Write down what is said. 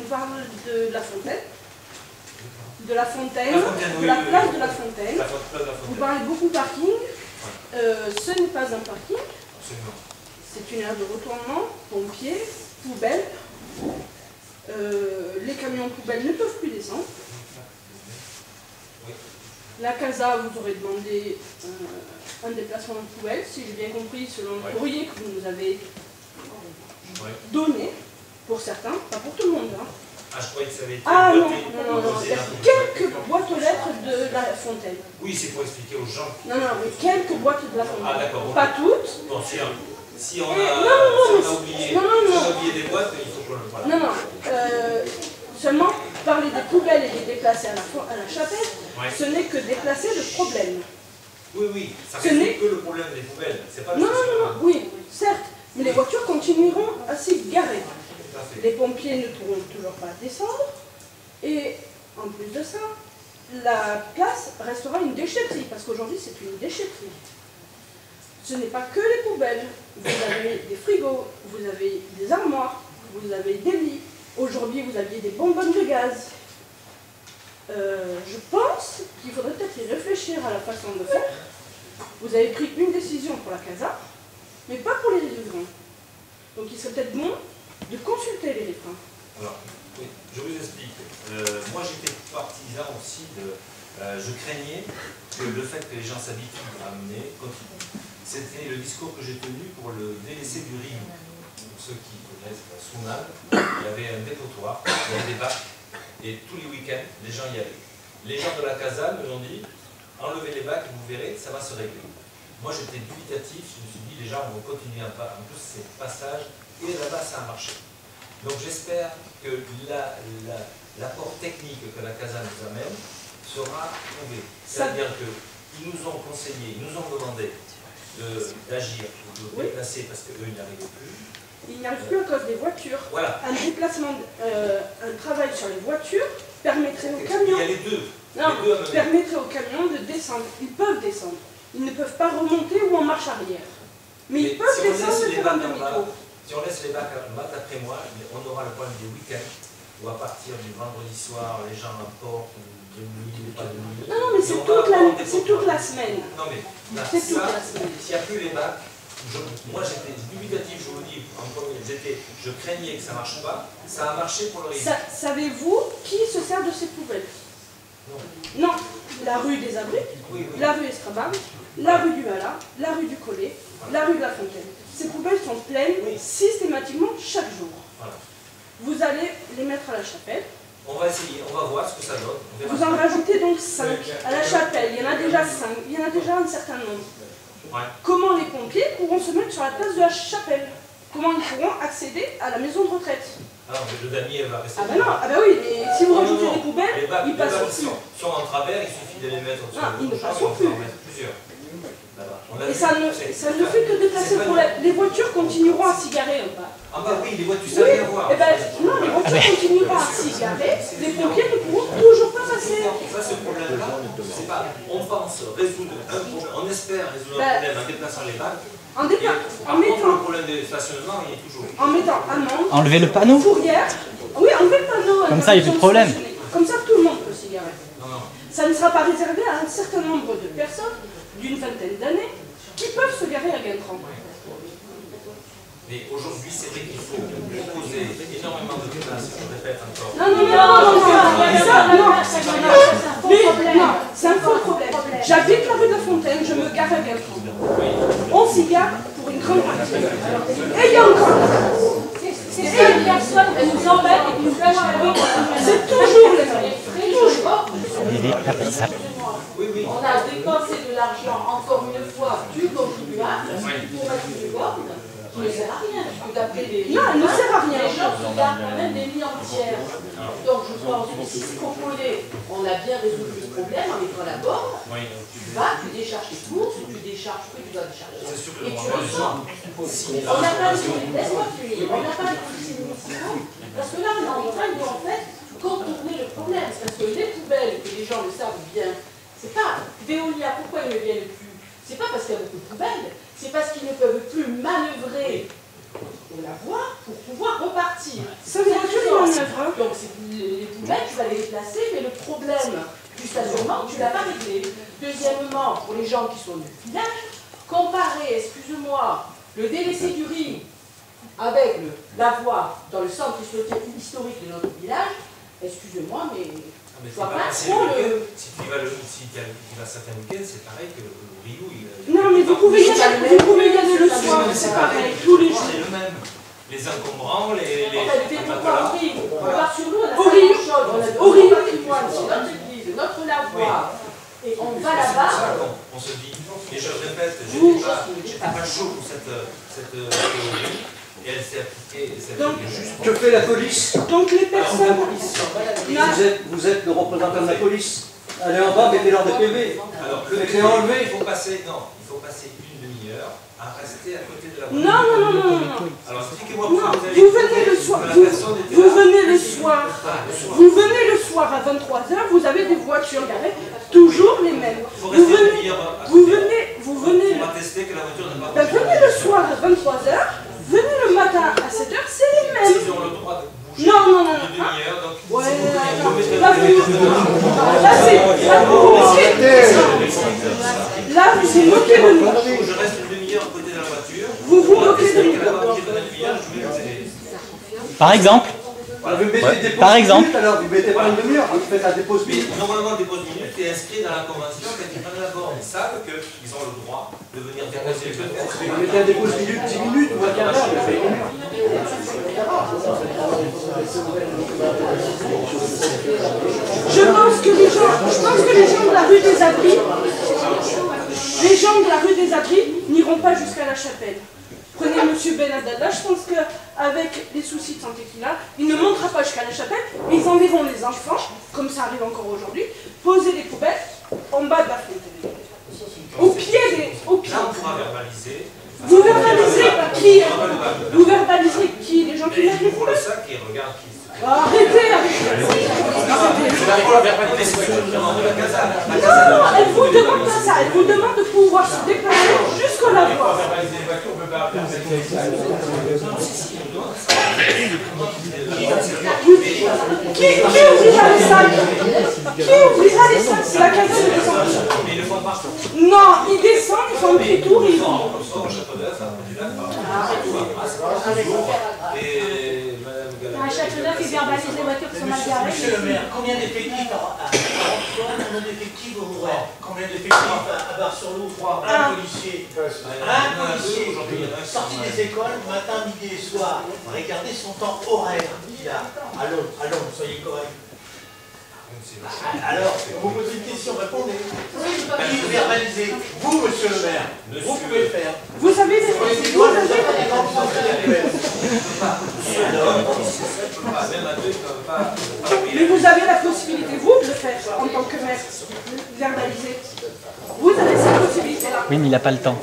parle de la fontaine. De la fontaine, de la place de la fontaine. Vous parlez beaucoup parking. Ce n'est pas un parking. C'est une aire de retournement, pompiers, poubelles. Les camions poubelles ne peuvent plus descendre. La CASA vous aurait demandé un déplacement de poubelle, si j'ai bien compris, selon le courrier que vous nous avez donné, pour certains, pas pour tout le monde. Hein. Ah, je croyais que ça avait été non. Il y a quelques boîtes aux lettres de la fontaine. Oui, c'est pour expliquer aux gens. Non, mais quelques boîtes de la fontaine. Ah, d'accord. Pas toutes. Bon, si on a oublié des boîtes, il faut que voilà. Non. Seulement, parler des poubelles et les déplacer à la chapelle, ce n'est que déplacer le problème. Oui, ça n'est que le problème des poubelles. Pas non, oui, certes. Mais les voitures continueront à s'y garer. Les pompiers ne pourront toujours pas descendre. Et en plus de ça, la place restera une déchetterie, parce qu'aujourd'hui c'est une déchetterie. Ce n'est pas que les poubelles. Vous avez des frigos, vous avez des armoires, vous avez des lits. Aujourd'hui vous aviez des bonbonnes de gaz. Je pense qu'il faudrait peut-être y réfléchir à la façon de faire. Vous avez pris une décision pour la CASA, mais pas pour les riverains. Donc il serait peut-être bon de consulter les riverains. Alors, oui, je vous explique. Moi j'étais partisan aussi de... je craignais que le fait que les gens s'habituent à amener continue. C'était le discours que j'ai tenu pour le délaissé du Rhin. Pour ceux qui connaissent la Sounal, il y avait un dépotoir, il y avait des bacs, et tous les week-ends, les gens y allaient. Les gens de la CASA me ont dit, enlevez les bacs et vous verrez, ça va se régler. Moi j'étais dubitatif, je me suis dit, les gens vont continuer un pas. En plus, c'est passage, et là-bas, ça a marché. Donc j'espère que l'apport technique que la CASA nous amène sera trouvé. C'est-à-dire qu'ils nous ont conseillé, ils nous ont demandé d'agir, de déplacer, parce qu'eux, ils n'y arrivaient plus. Ils n'y arrivent plus à cause des voitures. Voilà. Un déplacement, un travail sur les voitures permettrait aux camions... Il y a les deux. Permettrait aux camions de descendre. Ils peuvent descendre. Ils ne peuvent pas remonter ou en marche arrière. Mais ils peuvent descendre et faire un demi-tour. Si on laisse les bacs à mat, d'après moi, on aura le problème des week-ends, où à partir du vendredi soir, les gens apportent de nuit ou pas de nuit. Non, mais c'est toute la semaine. Non, mais c'est toute la semaine. S'il n'y a plus les bacs, moi j'étais dubitatif, je vous le dis, en premier, je craignais que ça ne marche pas. Ça a marché pour le Rhin. Savez-vous qui se sert de ces poubelles? Non, la rue des Abris, la rue Estrabane, la rue du Hala, la rue du Collet, la rue de la Fontaine. Ces poubelles sont pleines systématiquement chaque jour. Voilà. Vous allez les mettre à la chapelle. On va essayer, on va voir ce que ça donne. Vous en rajoutez donc 5 à la chapelle. Il y en a déjà 5, il y en a déjà un certain nombre. Comment les pompiers pourront se mettre sur la place de la chapelle? Comment ils pourront accéder à la maison de retraite? Alors, le damier va rester. Ah ben non, ah ben oui, mais si vous rajoutez des poubelles, ils passeront plus. Sont en travers, il suffit de les mettre sur ils ne passeront plus. Plusieurs. Et ça ne fait que déplacer pour les voitures continueront à s'y garer ou pas? Ah bah oui, les voitures, ça vient voir. Non, les voitures continueront à s'y garer, les pompiers ne pourront toujours pas passer. Ça, ce problème-là, c'est pas... On pense résoudre un problème, on espère résoudre un problème en déplaçant les bacs. En mettant le problème de stationnement, il est toujours. En mettant amende. Enlever le panneau. Fourrière. Oui, enlever le panneau. Comme ça, il n'y a plus de problème. Comme ça, tout le monde peut s'y garer. Non. Ça ne sera pas réservé à un certain nombre de personnes d'une vingtaine d'années qui peuvent se garer à Guintram. Mais aujourd'hui, c'est vrai qu'il faut proposer énormément de places, je répète encore. Non, c'est un faux problème. J'habite la rue de la Fontaine, je me gare à Guintram. On s'y gare pour une grande partie. Et il y a encore la place. C'est ça, les personnes, elles nous embêtent et qui nous font c'est toujours les mêmes. On a dépensé de l'argent, encore une fois, du contribuable pour mettre une borne qui ne sert à rien. D'après les non, elle ne sert à rien. Les gens se gardent quand même des nuits entières. Donc je pense que si c'est proposé, on a bien résolu ce problème en mettant la borne. Tu vas, tu décharges tes courses, tu décharges ce que tu dois décharger. Et tu ressors. On n'a pas laisse-moi finir. On n'a pas les policiers municipaux. Parce que là, on est en train de, en fait, contourner le problème. Parce que les poubelles, que les gens le savent bien, c'est pas Veolia, pourquoi ils ne viennent plus? C'est pas parce qu'il y a beaucoup de poubelles, c'est parce qu'ils ne peuvent plus manœuvrer la voie pour pouvoir repartir. Ça veut dire en œuvre. Donc les poubelles, tu vas les déplacer, mais le problème du stationnement, tu ne l'as pas réglé. Deuxièmement, pour les gens qui sont du village, comparer, excuse-moi, le délaissé du riz avec la voie dans le centre historique de notre village, excusez-moi, mais je vois pas trop le... Si tu vas certains week-ends, c'est pareil que le Rio. Non, mais vous pouvez y aller le soir, c'est pareil, tous les jours. C'est le même. Les encombrants, les matelas. On part sur nous, on a au Rio, au Rio, c'est notre église, notre lavoir. Et on va là-bas. On se dit, et je le répète, j'étais pas chaud pour cette théorie. Et elle s'est appliquée. Que fait la police? Donc les personnes... Vous êtes le représentant de la police. Allez en bas, mettez-leur des PV. Alors, le PV, il faut passer une demi-heure à rester à côté de la voiture. Non. Alors, expliquez-moi pourquoi vous venez le soir. Vous venez le soir à 23h, vous avez des voitures garées, toujours les mêmes. Vous venez... On va tester que la voiture n'a pas... venez le soir à 23h, venez le matin à 7h, c'est les mêmes. Ils ont le droit de bouger Non. une demi-heure, donc... Ouais, là, vous vous moquez de nous. Je reste une demi-heure à côté de la voiture. Vous vous moquez de nous. Par exemple. Par exemple. Alors, vous mettez pas une demi-heure, vous faites un dépose minute. Normalement, le dépose minute est inscrit dans la convention quand ils prennent la borne. Ils savent qu'ils ont le droit de venir déposer le code. Vous mettez un dépose minute, 10 minutes ou un quart d'heure, mais fait une heure. Je pense que les gens de la rue des Abris, n'iront pas jusqu'à la chapelle. Prenez M. Benadada, je pense qu'avec les soucis de santé qu'il a, il ne montera pas jusqu'à la chapelle, mais ils enverront les enfants, comme ça arrive encore aujourd'hui, poser les poubelles en bas de la fenêtre. Au pied des... Là, on pourra verbaliser. Vous verbalisez qui? Vous verbalisez qui? Les gens qui mettent les poubelles? Le sac et regarde qui... Arrêtez avec Non, elle vous demande pas ça, elle vous demande de pouvoir se déplacer jusqu'au lavoir. Qui ouvrira les salles? Qui ouvrira les salles? C'est la caserne de descente. Non, ils descendent, ils font un petit tour, ils vont. Un château d'œuf, il verbalise les voitures qui sont mal garées. Monsieur le maire, combien d'effectifs à Antoine, combien d'effectifs au Rouen? Combien d'effectifs à Bar-sur-Loup? Un policier. Sorti des écoles, matin, midi et soir. Regardez son temps horaire qu'il a à Londres, soyez corrects. Alors, on vous pose une question, répondez. Qui vous verbalisez? Vous, monsieur le maire, vous pouvez le faire. Vous savez, mais vous avez la possibilité, vous, de le faire en tant que maire, verbaliser. Vous avez cette possibilité-là. Oui, mais il n'a pas le temps.